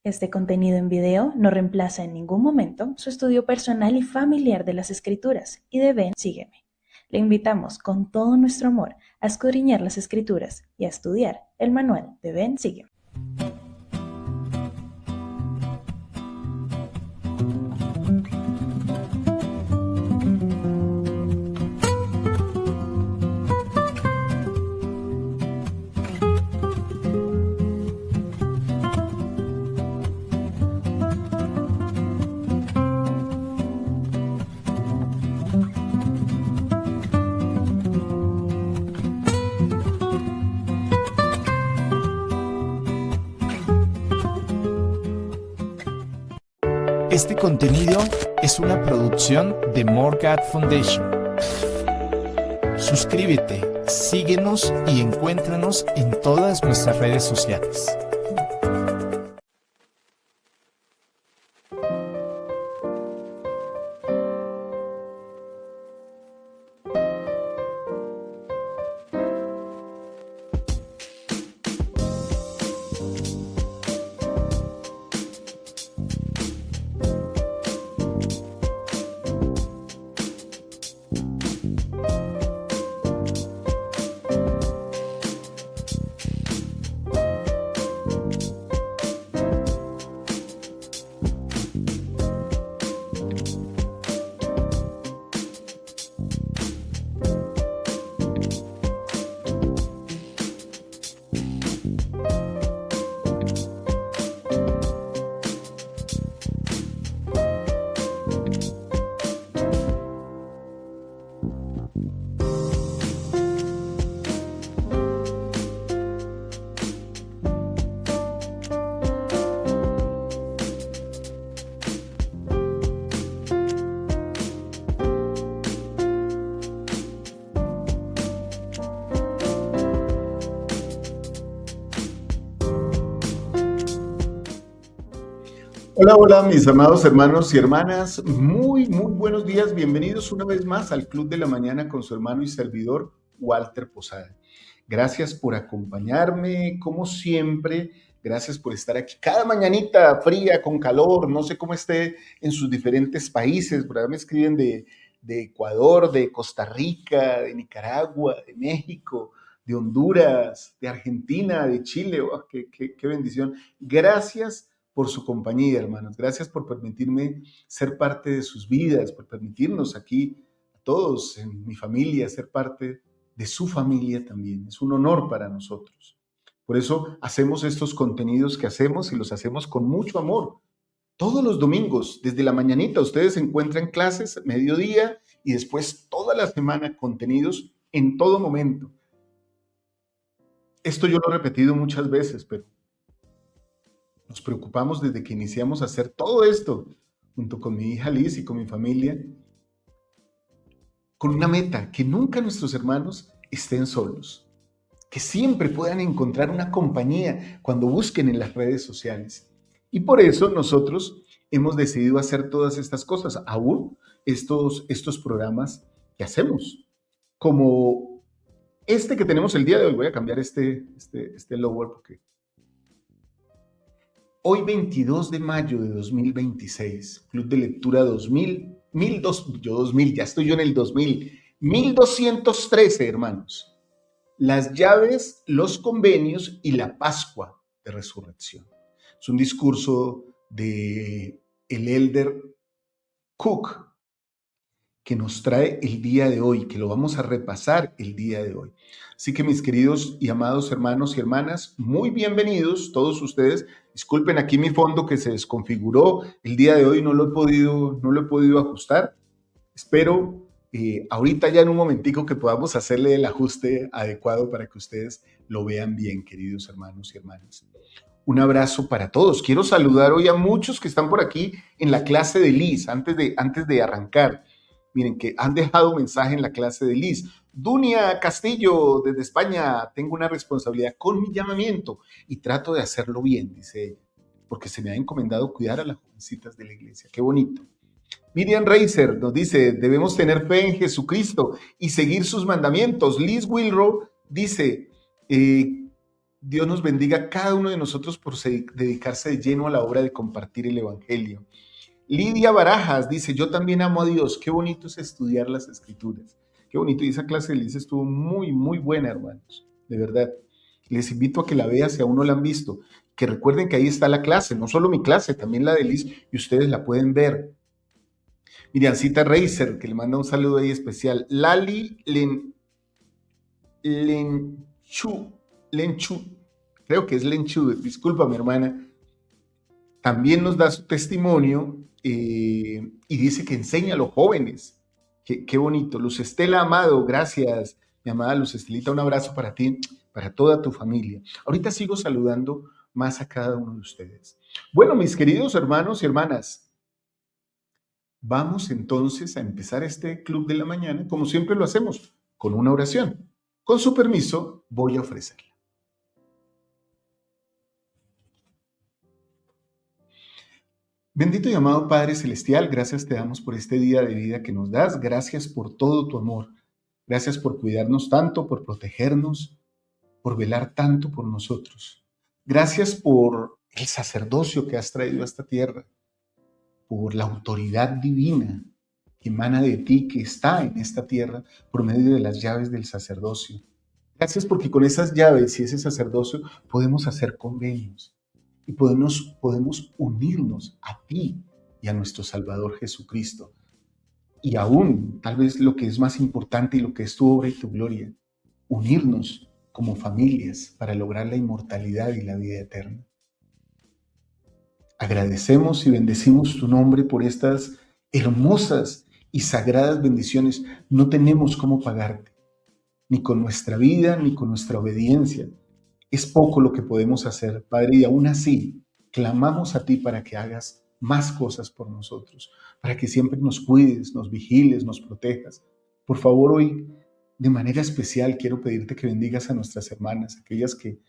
Este contenido en video no reemplaza en ningún momento su estudio personal y familiar de las escrituras y de Ven, sígueme. Le invitamos con todo nuestro amor a escudriñar las escrituras y a estudiar el manual de Ven, sígueme. Este contenido es una producción de More God Foundation. Suscríbete, síguenos y encuéntranos en todas nuestras redes sociales. Hola, hola, mis amados hermanos y hermanas. Muy buenos días. Bienvenidos una vez más al Club de la Mañana con su hermano y servidor, Walter Posada. Gracias por acompañarme, como siempre. Gracias por estar aquí cada mañanita fría, con calor. No sé cómo esté en sus diferentes países. Por ahí me escriben de Ecuador, de Costa Rica, de Nicaragua, de México, de Honduras, de Argentina, de Chile. Oh, qué bendición. Gracias por su compañía, hermanos. Gracias por permitirme ser parte de sus vidas, por permitirnos aquí a todos en mi familia ser parte de su familia también. Es un honor para nosotros. Por eso hacemos estos contenidos que hacemos y los hacemos con mucho amor. Todos los domingos, desde la mañanita, ustedes encuentran clases, mediodía y después toda la semana contenidos en todo momento. Esto yo lo he repetido muchas veces, pero nos preocupamos desde que iniciamos a hacer todo esto, junto con mi hija Liz y con mi familia, con una meta, que nunca nuestros hermanos estén solos, que siempre puedan encontrar una compañía cuando busquen en las redes sociales. Y por eso nosotros hemos decidido hacer todas estas cosas, aún estos programas que hacemos, como este que tenemos el día de hoy. Voy a cambiar este logo porque hoy 22 de mayo de 2026, Club de Lectura 2000, ya estoy yo en el 2000, 1213, hermanos. Las llaves, los convenios y la Pascua de Resurrección. Es un discurso de el elder Cook que nos trae el día de hoy, que lo vamos a repasar el día de hoy. Así que mis queridos y amados hermanos y hermanas, muy bienvenidos todos ustedes. Disculpen aquí mi fondo que se desconfiguró el día de hoy, no lo he podido ajustar. Espero ahorita ya en un momentico que podamos hacerle el ajuste adecuado para que ustedes lo vean bien, queridos hermanos y hermanas. Un abrazo para todos. Quiero saludar hoy a muchos que están por aquí en la clase de Liz, antes de arrancar. Miren que han dejado mensaje en la clase de Liz. Dunia Castillo, desde España, tengo una responsabilidad con mi llamamiento y trato de hacerlo bien, dice ella, porque se me ha encomendado cuidar a las jovencitas de la iglesia. Qué bonito. Miriam Reiser nos dice, debemos tener fe en Jesucristo y seguir sus mandamientos. Liz Wilrow dice, Dios nos bendiga a cada uno de nosotros por dedicarse de lleno a la obra de compartir el Evangelio. Lidia Barajas dice, yo también amo a Dios. Qué bonito es estudiar las Escrituras. Qué bonito. Y esa clase de Lidia estuvo muy, muy buena, hermanos. De verdad. Les invito a que la vean si aún no la han visto. Que recuerden que ahí está la clase. No solo mi clase, también la de Liz. Y ustedes la pueden ver. Miriancita Reiser, que le manda un saludo ahí especial. Lali Lenchu, creo que es Lenchu, disculpa mi hermana, también nos da su testimonio y dice que enseña a los jóvenes. Qué bonito. Luz Estela Amado, gracias, mi amada Luz Estelita, un abrazo para ti, para toda tu familia. Ahorita sigo saludando más a cada uno de ustedes. Bueno, mis queridos hermanos y hermanas, vamos entonces a empezar este club de la mañana, como siempre lo hacemos, con una oración. Con su permiso, voy a ofrecerla. Bendito y amado Padre Celestial, gracias te damos por este día de vida que nos das. Gracias por todo tu amor. Gracias por cuidarnos tanto, por protegernos, por velar tanto por nosotros. Gracias por el sacerdocio que has traído a esta tierra, por la autoridad divina que emana de ti, que está en esta tierra por medio de las llaves del sacerdocio. Gracias porque con esas llaves y ese sacerdocio podemos hacer convenios y podemos unirnos a ti y a nuestro Salvador Jesucristo. Y aún, tal vez lo que es más importante y lo que es tu obra y tu gloria, unirnos como familias para lograr la inmortalidad y la vida eterna. Agradecemos y bendecimos tu nombre por estas hermosas y sagradas bendiciones. No tenemos cómo pagarte, ni con nuestra vida, ni con nuestra obediencia. Es poco lo que podemos hacer, Padre, y aún así clamamos a ti para que hagas más cosas por nosotros, para que siempre nos cuides, nos vigiles, nos protejas. Por favor, hoy, de manera especial, quiero pedirte que bendigas a nuestras hermanas, aquellas que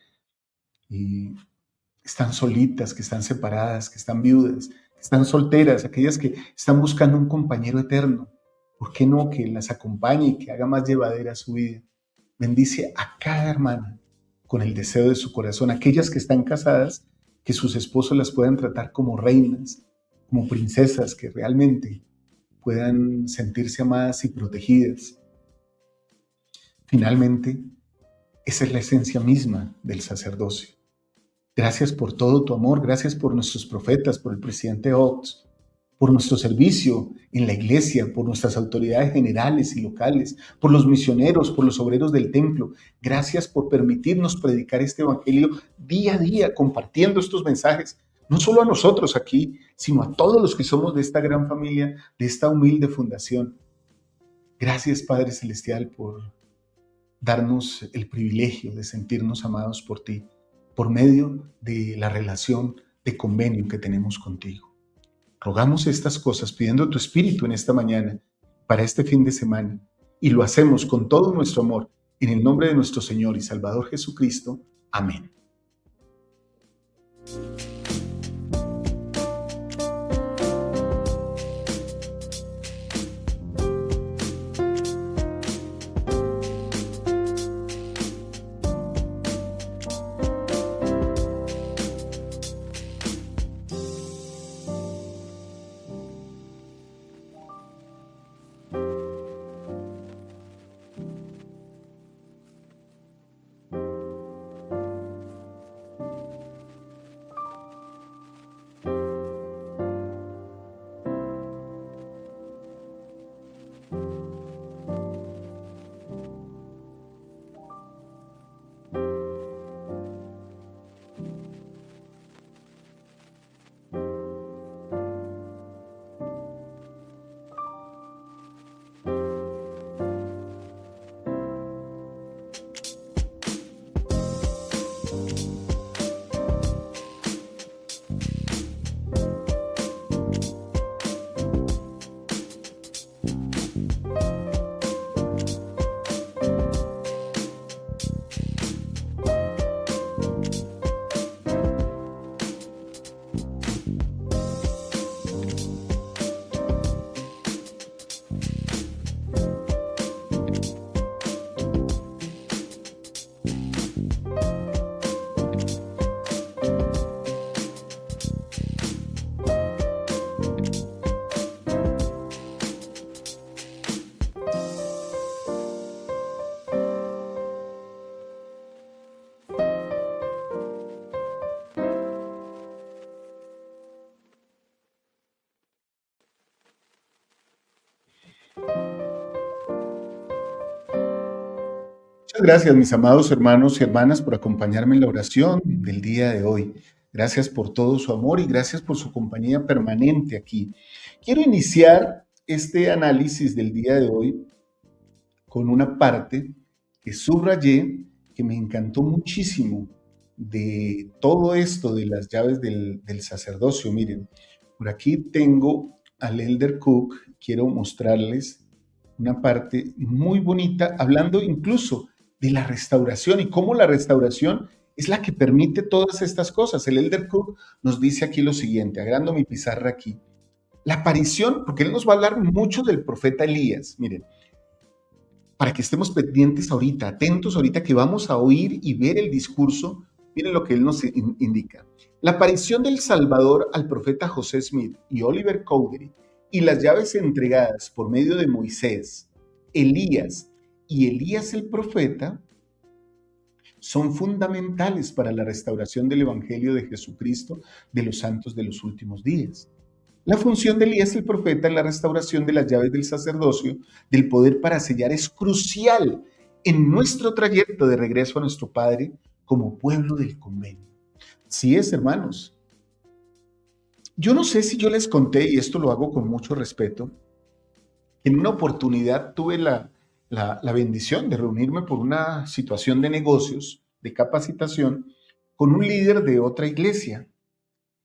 están solitas, que están separadas, que están viudas, que están solteras, aquellas que están buscando un compañero eterno. ¿Por qué no que las acompañe y que haga más llevadera su vida? Bendice a cada hermana con el deseo de su corazón. Aquellas que están casadas, que sus esposos las puedan tratar como reinas, como princesas, que realmente puedan sentirse amadas y protegidas. Finalmente, esa es la esencia misma del sacerdocio. Gracias por todo tu amor, gracias por nuestros profetas, por el presidente Oaks, por nuestro servicio en la iglesia, por nuestras autoridades generales y locales, por los misioneros, por los obreros del templo. Gracias por permitirnos predicar este evangelio día a día, compartiendo estos mensajes, no solo a nosotros aquí, sino a todos los que somos de esta gran familia, de esta humilde fundación. Gracias, Padre Celestial, por darnos el privilegio de sentirnos amados por ti, por medio de la relación de convenio que tenemos contigo. Rogamos estas cosas pidiendo tu espíritu en esta mañana, para este fin de semana, y lo hacemos con todo nuestro amor, en el nombre de nuestro Señor y Salvador Jesucristo. Amén. gracias, mis amados hermanos y hermanas, por acompañarme en la oración del día de hoy. Gracias por todo su amor y gracias por su compañía permanente aquí. Quiero iniciar este análisis del día de hoy con una parte que subrayé, que me encantó muchísimo de todo esto de las llaves del sacerdocio. Miren, por aquí tengo al Elder Cook, quiero mostrarles una parte muy bonita, hablando incluso de la restauración y cómo la restauración es la que permite todas estas cosas. El Elder Cook nos dice aquí lo siguiente, agrando mi pizarra aquí, la aparición, porque él nos va a hablar mucho del profeta Elías, miren, para que estemos pendientes ahorita, atentos ahorita que vamos a oír y ver el discurso, miren lo que él nos indica. La aparición del Salvador al profeta José Smith y Oliver Cowdery y las llaves entregadas por medio de Moisés, Elías y Elías el profeta son fundamentales para la restauración del Evangelio de Jesucristo de los santos de los últimos días. La función de Elías el profeta en la restauración de las llaves del sacerdocio, del poder para sellar, es crucial en nuestro trayecto de regreso a nuestro Padre como pueblo del convenio. Así es, hermanos. Yo no sé si yo les conté, y esto lo hago con mucho respeto, que en una oportunidad tuve la bendición de reunirme por una situación de negocios, de capacitación, con un líder de otra iglesia.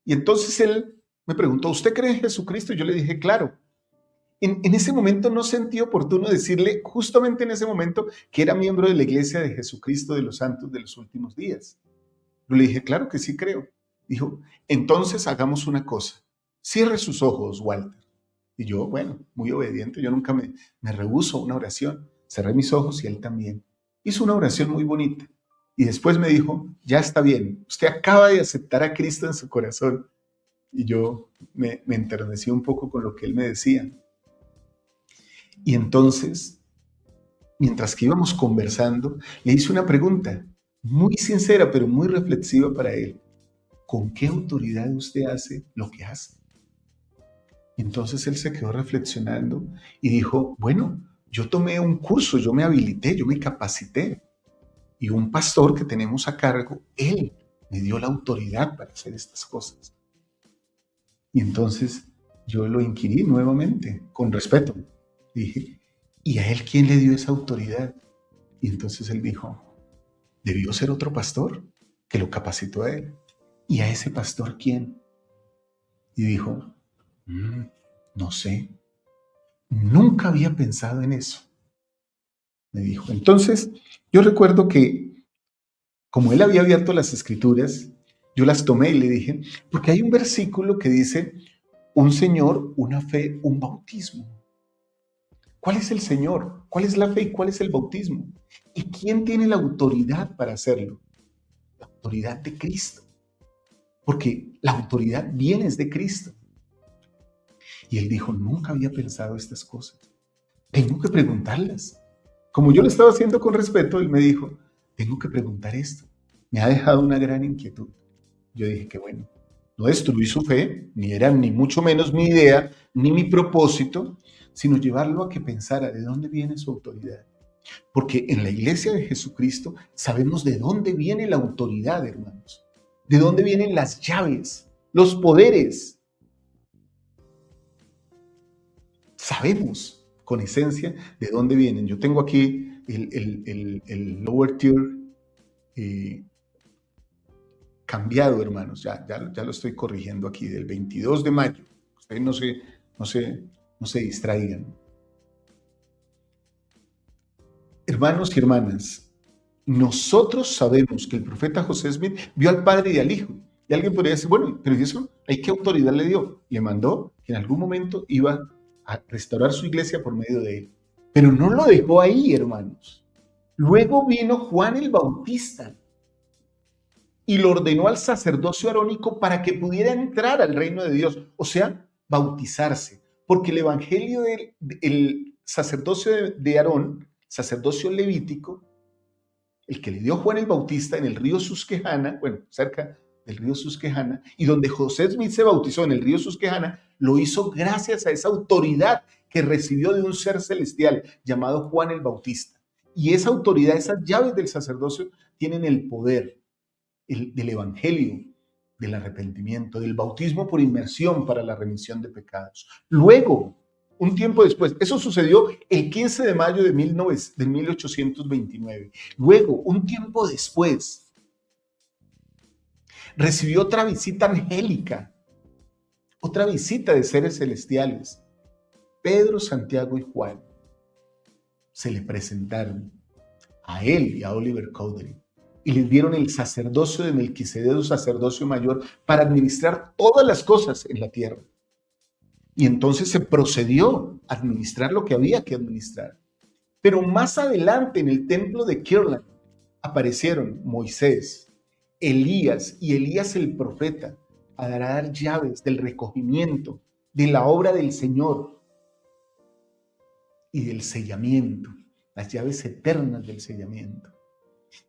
Y entonces él me preguntó, ¿usted cree en Jesucristo? Y yo le dije, claro. En ese momento no sentí oportuno decirle, justamente en ese momento, que era miembro de la iglesia de Jesucristo de los santos de los últimos días. Yo le dije, claro que sí creo. Dijo, entonces hagamos una cosa. Cierre sus ojos, Walter. Y yo, bueno, muy obediente, yo nunca me rehúso a una oración. Cerré mis ojos y él también. Hizo una oración muy bonita. Y después me dijo, ya está bien, usted acaba de aceptar a Cristo en su corazón. Y yo me enternecí un poco con lo que él me decía. Y entonces, mientras que íbamos conversando, le hice una pregunta muy sincera, pero muy reflexiva para él. ¿Con qué autoridad usted hace lo que hace? Y entonces él se quedó reflexionando y dijo, bueno, yo tomé un curso, yo me habilité, yo me capacité. Y un pastor que tenemos a cargo, él me dio la autoridad para hacer estas cosas. Y entonces yo lo inquirí nuevamente, con respeto. Dije, ¿y a él quién le dio esa autoridad? Y entonces él dijo, debió ser otro pastor que lo capacitó a él. ¿Y a ese pastor quién? Y dijo, no sé, nunca había pensado en eso. Me dijo. Entonces, yo recuerdo que, como él había abierto las escrituras, yo las tomé y le dije, porque hay un versículo que dice, un Señor, una fe, un bautismo. ¿Cuál es el Señor? ¿Cuál es la fe y cuál es el bautismo? ¿Y quién tiene la autoridad para hacerlo? La autoridad de Cristo. Porque la autoridad viene de Cristo. Y él dijo, nunca había pensado estas cosas. Tengo que preguntarlas. Como yo lo estaba haciendo con respeto, él me dijo, tengo que preguntar esto. Me ha dejado una gran inquietud. Yo dije que bueno, no destruí su fe, ni era ni mucho menos mi idea, ni mi propósito, sino llevarlo a que pensara de dónde viene su autoridad. Porque en la iglesia de Jesucristo sabemos de dónde viene la autoridad, hermanos. De dónde vienen las llaves, los poderes. Sabemos con esencia de dónde vienen. Yo tengo aquí el lower tier cambiado, hermanos. Ya lo estoy corrigiendo aquí, del 22 de mayo. Ustedes no se distraigan. Hermanos y hermanas, nosotros sabemos que el profeta José Smith vio al Padre y al Hijo. Y alguien podría decir, bueno, pero ¿y eso? ¿Hay qué autoridad le dio? Le mandó que en algún momento iba a restaurar su iglesia por medio de él. Pero no lo dejó ahí, hermanos. Luego vino Juan el Bautista y lo ordenó al sacerdocio arónico para que pudiera entrar al reino de Dios, o sea, bautizarse. Porque el evangelio del sacerdocio de Aarón, sacerdocio levítico, el que le dio Juan el Bautista en el río Susquehanna, bueno, cerca del río Susquehanna, y donde José Smith se bautizó en el río Susquehanna, lo hizo gracias a esa autoridad que recibió de un ser celestial llamado Juan el Bautista. Y esa autoridad, esas llaves del sacerdocio tienen el poder del evangelio, del arrepentimiento, del bautismo por inmersión para la remisión de pecados. Luego, un tiempo después, eso sucedió el 15 de mayo de 1829. Luego, un tiempo después, recibió otra visita angélica, otra visita de seres celestiales. Pedro, Santiago y Juan se le presentaron a él y a Oliver Cowdery y les dieron el sacerdocio de Melquisedec, sacerdocio mayor, para administrar todas las cosas en la tierra. Y entonces se procedió a administrar lo que había que administrar. Pero más adelante en el templo de Kirtland aparecieron Moisés, Elías y Elías el profeta a dar llaves del recogimiento de la obra del Señor y del sellamiento, las llaves eternas del sellamiento.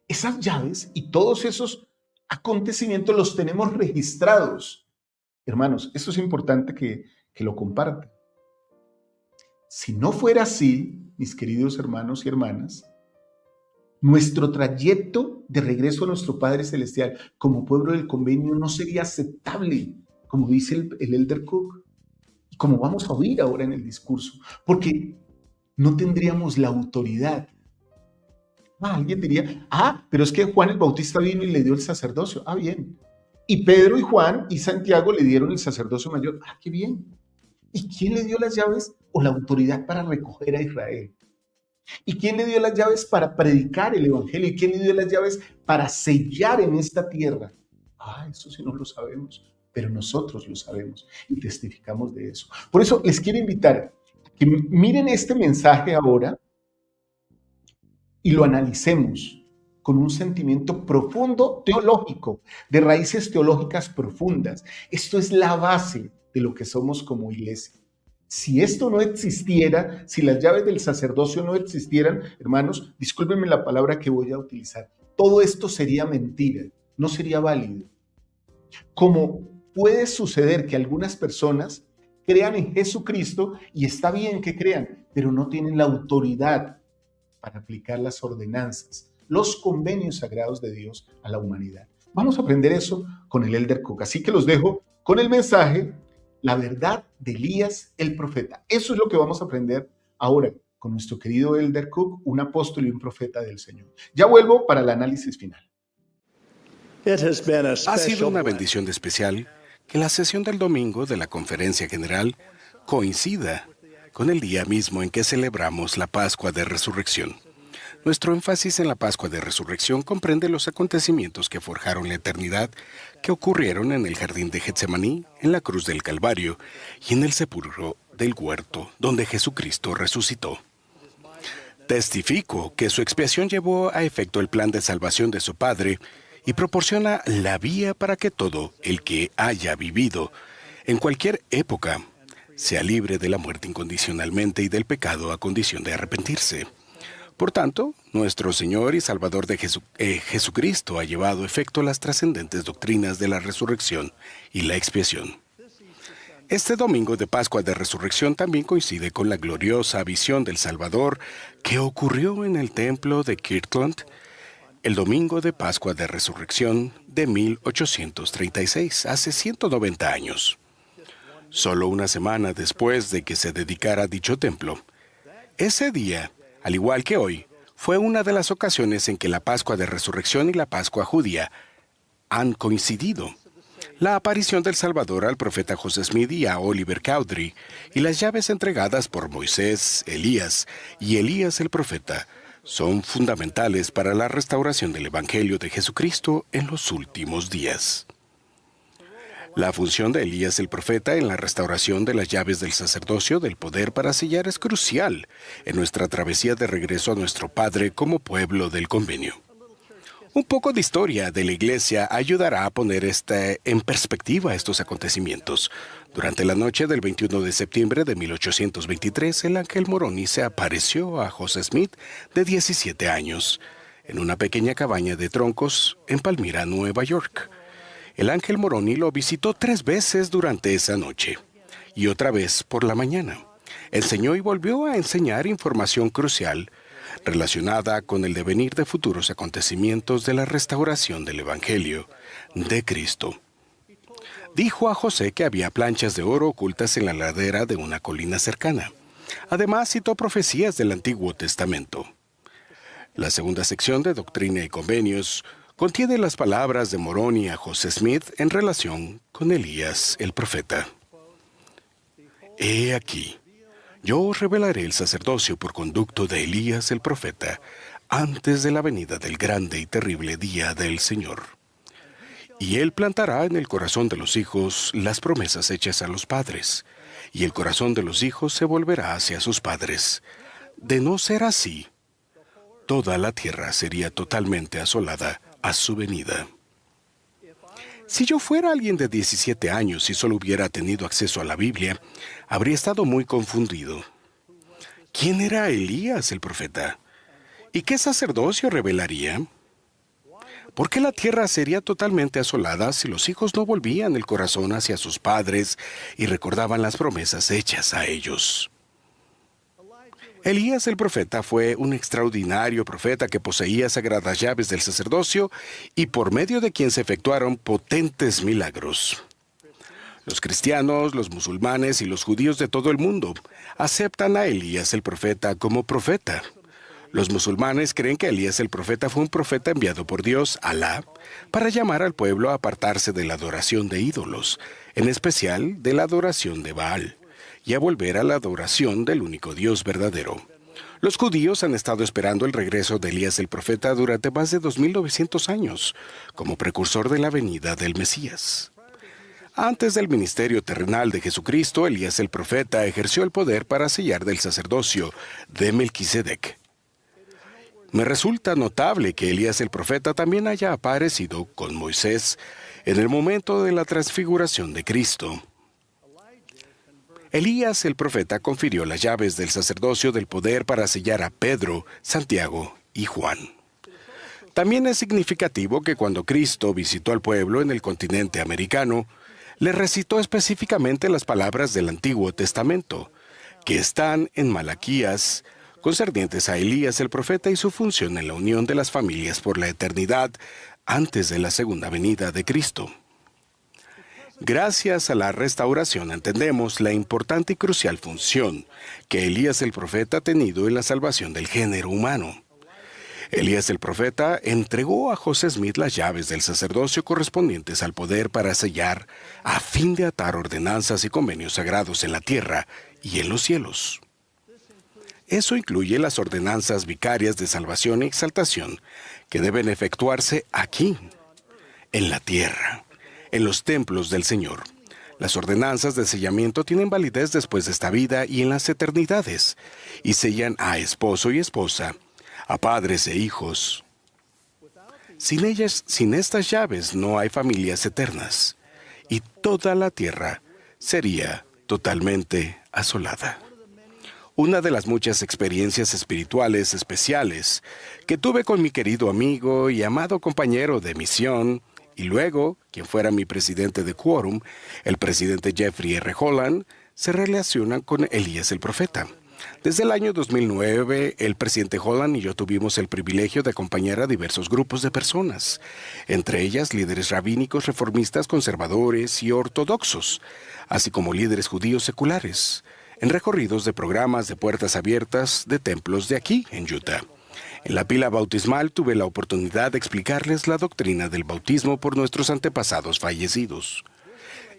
Esas llaves y todos esos acontecimientos los tenemos registrados. Hermanos, esto es importante que lo compartan. Si no fuera así, mis queridos hermanos y hermanas, nuestro trayecto de regreso a nuestro Padre Celestial como pueblo del convenio no sería aceptable, como dice el Elder Cook, y como vamos a oír ahora en el discurso, porque no tendríamos la autoridad. Alguien diría, pero es que Juan el Bautista vino y le dio el sacerdocio. Bien. Y Pedro y Juan y Santiago le dieron el sacerdocio mayor. Qué bien. ¿Y quién le dio las llaves o la autoridad para recoger a Israel? ¿Y quién le dio las llaves para predicar el evangelio? ¿Y quién le dio las llaves para sellar en esta tierra? Eso sí no lo sabemos, pero nosotros lo sabemos y testificamos de eso. Por eso les quiero invitar a que miren este mensaje ahora y lo analicemos con un sentimiento profundo teológico, de raíces teológicas profundas. Esto es la base de lo que somos como iglesia. Si esto no existiera, si las llaves del sacerdocio no existieran, hermanos, discúlpenme la palabra que voy a utilizar, todo esto sería mentira, no sería válido. Como puede suceder que algunas personas crean en Jesucristo, y está bien que crean, pero no tienen la autoridad para aplicar las ordenanzas, los convenios sagrados de Dios a la humanidad. Vamos a aprender eso con el Elder Cook. Así que los dejo con el mensaje, la verdad de Elías el profeta. Eso es lo que vamos a aprender ahora con nuestro querido Elder Cook, un apóstol y un profeta del Señor. Ya vuelvo para el análisis final. Ha sido una bendición especial que la sesión del domingo de la Conferencia General coincida con el día mismo en que celebramos la Pascua de Resurrección. Nuestro énfasis en la Pascua de Resurrección comprende los acontecimientos que forjaron la eternidad, que ocurrieron en el jardín de Getsemaní, en la cruz del Calvario y en el sepulcro del huerto, donde Jesucristo resucitó. Testifico que su expiación llevó a efecto el plan de salvación de su Padre y proporciona la vía para que todo el que haya vivido en cualquier época sea libre de la muerte incondicionalmente y del pecado a condición de arrepentirse. Por tanto, nuestro Señor y Salvador de Jesucristo ha llevado a efecto las trascendentes doctrinas de la resurrección y la expiación. Este domingo de Pascua de Resurrección también coincide con la gloriosa visión del Salvador que ocurrió en el templo de Kirtland el domingo de Pascua de Resurrección de 1836, hace 190 años. Solo una semana después de que se dedicara dicho templo, ese día, al igual que hoy, fue una de las ocasiones en que la Pascua de Resurrección y la Pascua judía han coincidido. La aparición del Salvador al profeta José Smith y a Oliver Cowdery y las llaves entregadas por Moisés, Elías y Elías el profeta son fundamentales para la restauración del Evangelio de Jesucristo en los últimos días. La función de Elías el profeta en la restauración de las llaves del sacerdocio del poder para sellar es crucial en nuestra travesía de regreso a nuestro Padre como pueblo del convenio. Un poco de historia de la Iglesia ayudará a poner en perspectiva estos acontecimientos. Durante la noche del 21 de septiembre de 1823, el ángel Moroni se apareció a José Smith, de 17 años, en una pequeña cabaña de troncos en Palmyra, Nueva York. El ángel Moroni lo visitó 3 veces durante esa noche y otra vez por la mañana. Enseñó y volvió a enseñar información crucial relacionada con el devenir de futuros acontecimientos de la restauración del Evangelio de Cristo. Dijo a José que había planchas de oro ocultas en la ladera de una colina cercana. Además, citó profecías del Antiguo Testamento. La segunda sección de Doctrina y Convenios contiene las palabras de Moroni a José Smith en relación con Elías el profeta. He aquí, yo os revelaré el sacerdocio por conducto de Elías el profeta, antes de la venida del grande y terrible día del Señor. Y él plantará en el corazón de los hijos las promesas hechas a los padres, y el corazón de los hijos se volverá hacia sus padres. De no ser así, toda la tierra sería totalmente asolada a su venida. Si yo fuera alguien de 17 años y solo hubiera tenido acceso a la Biblia, habría estado muy confundido. ¿Quién era Elías el profeta? ¿Y qué sacerdocio revelaría? ¿Por qué la tierra sería totalmente asolada si los hijos no volvían el corazón hacia sus padres y recordaban las promesas hechas a ellos? Elías el profeta fue un extraordinario profeta que poseía sagradas llaves del sacerdocio y por medio de quien se efectuaron potentes milagros. Los cristianos, los musulmanes y los judíos de todo el mundo aceptan a Elías el profeta como profeta. Los musulmanes creen que Elías el profeta fue un profeta enviado por Dios, Alá, para llamar al pueblo a apartarse de la adoración de ídolos, en especial de la adoración de Baal, y a volver a la adoración del único Dios verdadero. Los judíos han estado esperando el regreso de Elías el profeta durante más de 2900 años, como precursor de la venida del Mesías. Antes del ministerio terrenal de Jesucristo, Elías el profeta ejerció el poder para sellar del sacerdocio de Melquisedec. Me resulta notable que Elías el profeta también haya aparecido con Moisés en el momento de la transfiguración de Cristo. Elías el profeta confirió las llaves del sacerdocio del poder para sellar a Pedro, Santiago y Juan. También es significativo que cuando Cristo visitó al pueblo en el continente americano, le recitó específicamente las palabras del Antiguo Testamento, que están en Malaquías, concernientes a Elías el profeta y su función en la unión de las familias por la eternidad antes de la segunda venida de Cristo. Gracias a la restauración entendemos la importante y crucial función que Elías el profeta ha tenido en la salvación del género humano. Elías el profeta entregó a José Smith las llaves del sacerdocio correspondientes al poder para sellar a fin de atar ordenanzas y convenios sagrados en la tierra y en los cielos. Eso incluye las ordenanzas vicarias de salvación y exaltación que deben efectuarse aquí, en la tierra, en los templos del Señor. Las ordenanzas de sellamiento tienen validez después de esta vida y en las eternidades, y sellan a esposo y esposa, a padres e hijos. Sin ellas, sin estas llaves, no hay familias eternas, y toda la tierra sería totalmente asolada. Una de las muchas experiencias espirituales especiales que tuve con mi querido amigo y amado compañero de misión, y luego, quien fuera mi presidente de Quórum, el presidente Jeffrey R. Holland, se relaciona con Elías el profeta. Desde el año 2009, el presidente Holland y yo tuvimos el privilegio de acompañar a diversos grupos de personas, entre ellas líderes rabínicos, reformistas, conservadores y ortodoxos, así como líderes judíos seculares, en recorridos de programas de puertas abiertas de templos de aquí, en Utah. En la pila bautismal tuve la oportunidad de explicarles la doctrina del bautismo por nuestros antepasados fallecidos.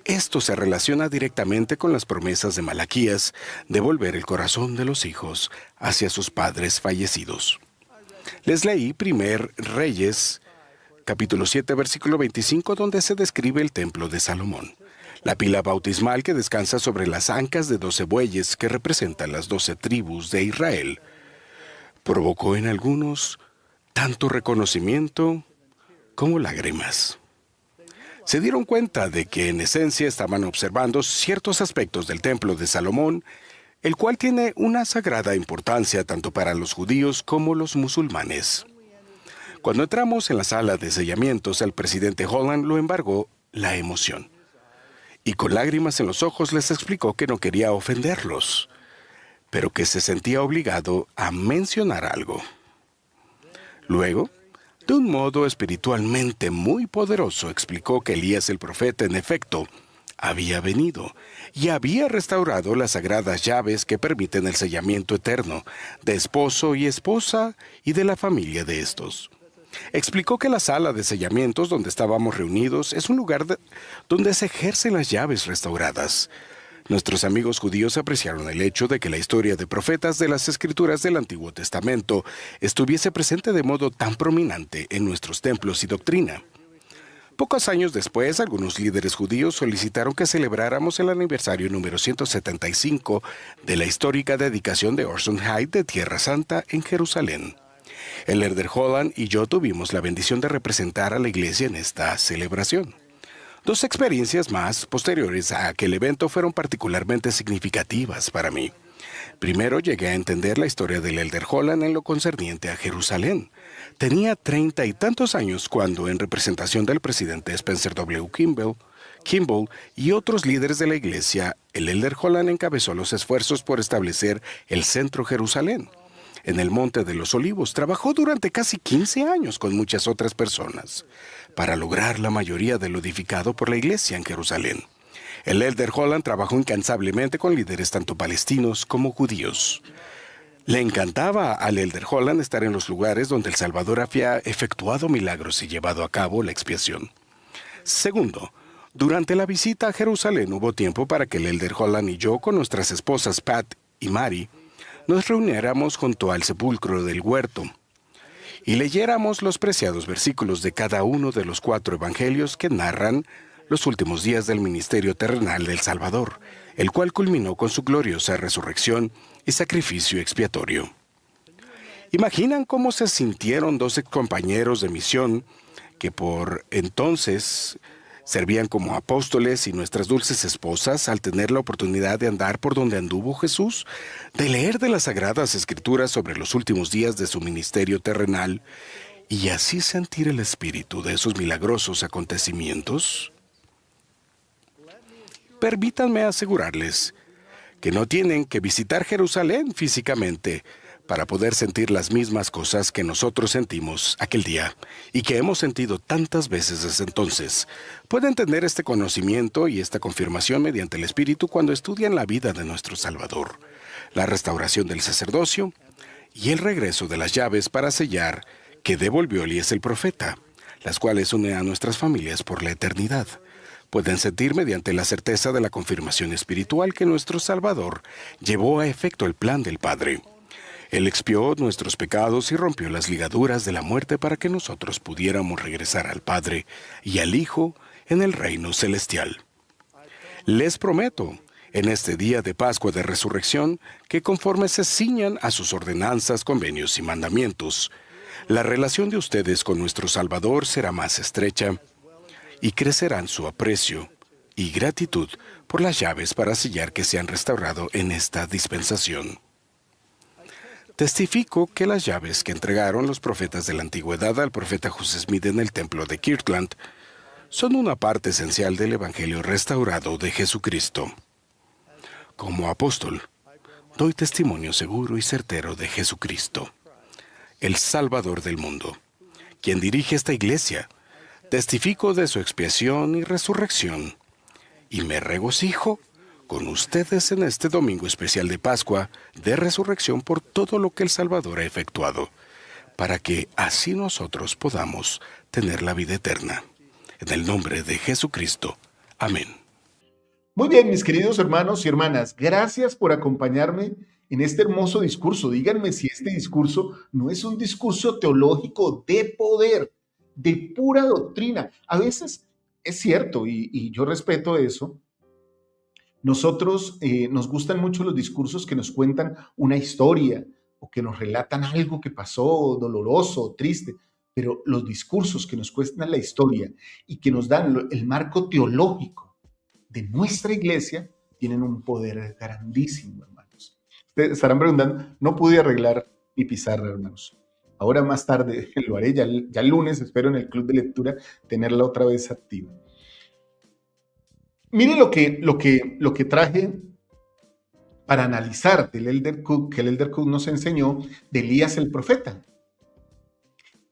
Esto se relaciona directamente con las promesas de Malaquías de volver el corazón de los hijos hacia sus padres fallecidos. Les leí 1 Reyes, capítulo 7, versículo 25, donde se describe el templo de Salomón. La pila bautismal que descansa sobre las ancas de 12 bueyes que representan las 12 tribus de Israel provocó en algunos tanto reconocimiento como lágrimas. Se dieron cuenta de que en esencia estaban observando ciertos aspectos del templo de Salomón, el cual tiene una sagrada importancia tanto para los judíos como los musulmanes. Cuando entramos en la sala de sellamientos, el presidente Holland lo embargó la emoción, y con lágrimas en los ojos les explicó que no quería ofenderlos, pero que se sentía obligado a mencionar algo. Luego, de un modo espiritualmente muy poderoso, explicó que Elías el profeta, en efecto, había venido y había restaurado las sagradas llaves que permiten el sellamiento eterno de esposo y esposa y de la familia de estos. Explicó que la sala de sellamientos donde estábamos reunidos es un lugar donde se ejercen las llaves restauradas. Nuestros amigos judíos apreciaron el hecho de que la historia de profetas de las Escrituras del Antiguo Testamento estuviese presente de modo tan prominente en nuestros templos y doctrina. Pocos años después, algunos líderes judíos solicitaron que celebráramos el aniversario número 175 de la histórica dedicación de Orson Hyde de Tierra Santa en Jerusalén. El Elder Holland y yo tuvimos la bendición de representar a la iglesia en esta celebración. Dos experiencias más posteriores a aquel evento fueron particularmente significativas para mí. Primero, llegué a entender la historia del Elder Holland en lo concerniente a Jerusalén. Tenía 30 y tantos años cuando, en representación del presidente Spencer W. Kimball y otros líderes de la iglesia, el Elder Holland encabezó los esfuerzos por establecer el Centro Jerusalén. En el Monte de los Olivos trabajó durante casi 15 años con muchas otras personas para lograr la mayoría de lo edificado por la iglesia en Jerusalén. El Elder Holland trabajó incansablemente con líderes tanto palestinos como judíos. Le encantaba al Elder Holland estar en los lugares donde el Salvador había efectuado milagros y llevado a cabo la expiación. Segundo, durante la visita a Jerusalén hubo tiempo para que el Elder Holland y yo, con nuestras esposas Pat y Mary, nos reuniéramos junto al sepulcro del huerto y leyéramos los preciados versículos de cada uno de los 4 evangelios que narran los últimos días del ministerio terrenal del Salvador, el cual culminó con su gloriosa resurrección y sacrificio expiatorio. ¿Imaginan cómo se sintieron 12 compañeros de misión que por entonces servían como apóstoles y nuestras dulces esposas al tener la oportunidad de andar por donde anduvo Jesús, de leer de las Sagradas Escrituras sobre los últimos días de su ministerio terrenal y así sentir el espíritu de esos milagrosos acontecimientos? Permítanme asegurarles que no tienen que visitar Jerusalén físicamente para poder sentir las mismas cosas que nosotros sentimos aquel día y que hemos sentido tantas veces desde entonces. Pueden tener este conocimiento y esta confirmación mediante el Espíritu cuando estudian la vida de nuestro Salvador, la restauración del sacerdocio y el regreso de las llaves para sellar que devolvió Elías el profeta, las cuales unen a nuestras familias por la eternidad. Pueden sentir mediante la certeza de la confirmación espiritual que nuestro Salvador llevó a efecto el plan del Padre. Él expió nuestros pecados y rompió las ligaduras de la muerte para que nosotros pudiéramos regresar al Padre y al Hijo en el reino celestial. Les prometo, en este día de Pascua de Resurrección, que conforme se ciñan a sus ordenanzas, convenios y mandamientos, la relación de ustedes con nuestro Salvador será más estrecha y crecerán su aprecio y gratitud por las llaves para sellar que se han restaurado en esta dispensación. Testifico que las llaves que entregaron los profetas de la antigüedad al profeta José Smith en el templo de Kirtland son una parte esencial del Evangelio restaurado de Jesucristo. Como apóstol, doy testimonio seguro y certero de Jesucristo, el Salvador del mundo, quien dirige esta iglesia. Testifico de su expiación y resurrección, y me regocijo con ustedes en este domingo especial de Pascua de Resurrección por todo lo que el Salvador ha efectuado, para que así nosotros podamos tener la vida eterna. En el nombre de Jesucristo. Amén. Muy bien, mis queridos hermanos y hermanas, gracias por acompañarme en este hermoso discurso. Díganme si este discurso no es un discurso teológico de poder, de pura doctrina. A veces es cierto, y yo respeto eso. Nosotros nos gustan mucho los discursos que nos cuentan una historia o que nos relatan algo que pasó doloroso, triste, pero los discursos que nos cuentan la historia y que nos dan el marco teológico de nuestra iglesia tienen un poder grandísimo, hermanos. Ustedes estarán preguntando, no pude arreglar mi pizarra, hermanos. Ahora más tarde lo haré, ya el lunes espero en el club de lectura tenerla otra vez activa. Miren lo que traje para analizar del Elder Cook, que el Elder Cook nos enseñó de Elías el profeta.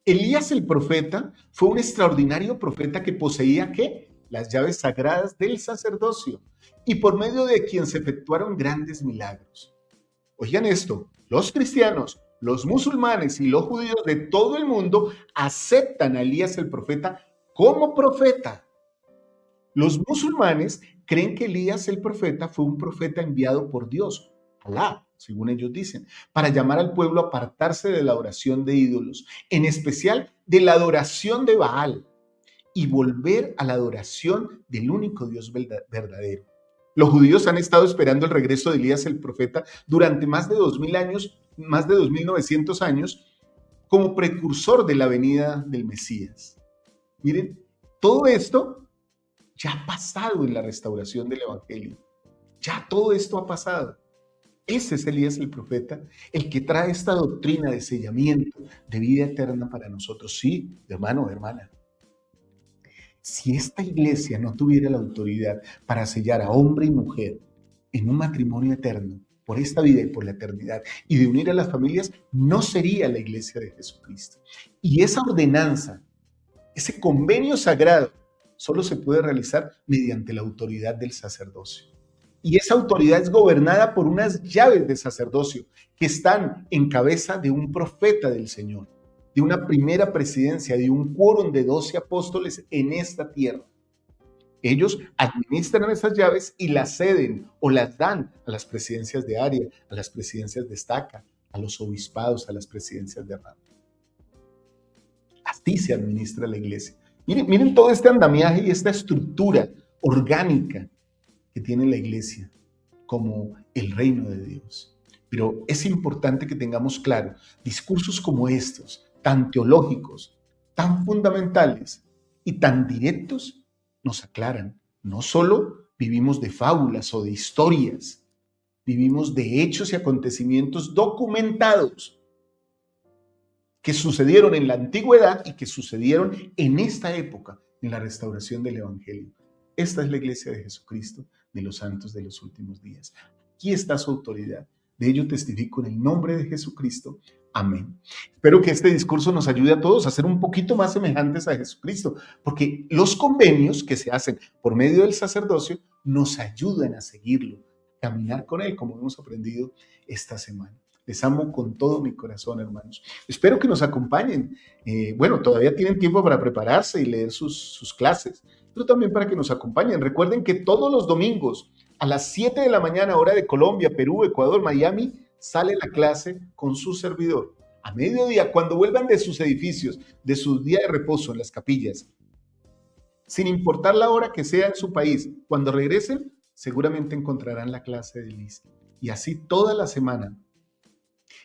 Elías el profeta fue un extraordinario profeta que poseía, ¿qué? Las llaves sagradas del sacerdocio y por medio de quien se efectuaron grandes milagros. Oigan esto, los cristianos, los musulmanes y los judíos de todo el mundo aceptan a Elías el profeta como profeta. Los musulmanes creen que Elías el profeta fue un profeta enviado por Dios, Alá, según ellos dicen, para llamar al pueblo a apartarse de la adoración de ídolos, en especial de la adoración de Baal, y volver a la adoración del único Dios verdadero. Los judíos han estado esperando el regreso de Elías el profeta durante más de 2000 años, más de 2900 años, como precursor de la venida del Mesías. Miren, todo esto ya ha pasado en la restauración del Evangelio. Ya todo esto ha pasado. Ese es Elías el profeta, el que trae esta doctrina de sellamiento, de vida eterna para nosotros. Sí, hermano, hermana. Si esta iglesia no tuviera la autoridad para sellar a hombre y mujer en un matrimonio eterno, por esta vida y por la eternidad, y de unir a las familias, no sería la iglesia de Jesucristo. Y esa ordenanza, ese convenio sagrado, solo se puede realizar mediante la autoridad del sacerdocio. Y esa autoridad es gobernada por unas llaves de sacerdocio que están en cabeza de un profeta del Señor, de una primera presidencia, de un quórum de 12 apóstoles en esta tierra. Ellos administran esas llaves y las ceden o las dan a las presidencias de área, a las presidencias de estaca, a los obispados, a las presidencias de rama. Así se administra la iglesia. Miren todo este andamiaje y esta estructura orgánica que tiene la iglesia como el reino de Dios. Pero es importante que tengamos claro, discursos como estos, tan teológicos, tan fundamentales y tan directos, nos aclaran. No solo vivimos de fábulas o de historias, vivimos de hechos y acontecimientos documentados que sucedieron en la antigüedad y que sucedieron en esta época, en la restauración del Evangelio. Esta es la iglesia de Jesucristo, de los santos de los últimos días. Aquí está su autoridad. De ello testifico en el nombre de Jesucristo. Amén. Espero que este discurso nos ayude a todos a ser un poquito más semejantes a Jesucristo, porque los convenios que se hacen por medio del sacerdocio nos ayudan a seguirlo, caminar con él, como hemos aprendido esta semana. Les amo con todo mi corazón, hermanos. Espero que nos acompañen. Todavía tienen tiempo para prepararse y leer sus clases, pero también para que nos acompañen. Recuerden que todos los domingos a las 7 de la mañana, hora de Colombia, Perú, Ecuador, Miami, sale la clase con su servidor. A mediodía, cuando vuelvan de sus edificios, de sus días de reposo en las capillas, sin importar la hora que sea en su país, cuando regresen, seguramente encontrarán la clase de Liz. Y así toda la semana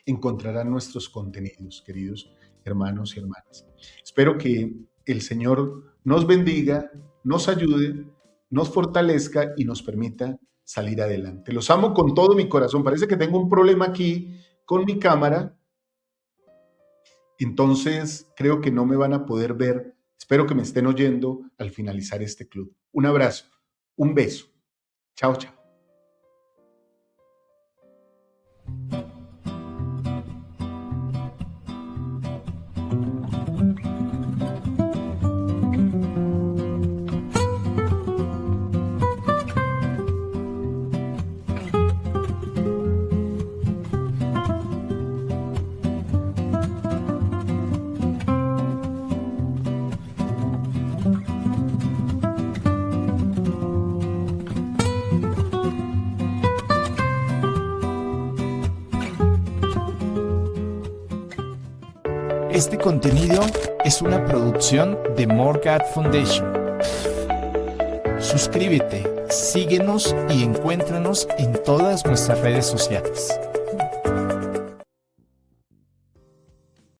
encontrarán nuestros contenidos, queridos hermanos y hermanas. Espero que el Señor nos bendiga, nos ayude, nos fortalezca y nos permita salir adelante. Los amo con todo mi corazón. Parece que tengo un problema aquí con mi cámara. Entonces creo que no me van a poder ver. Espero que me estén oyendo al finalizar este club. Un abrazo, un beso. Chao, chao. Este contenido es una producción de More God Foundation. Suscríbete, síguenos y encuéntranos en todas nuestras redes sociales.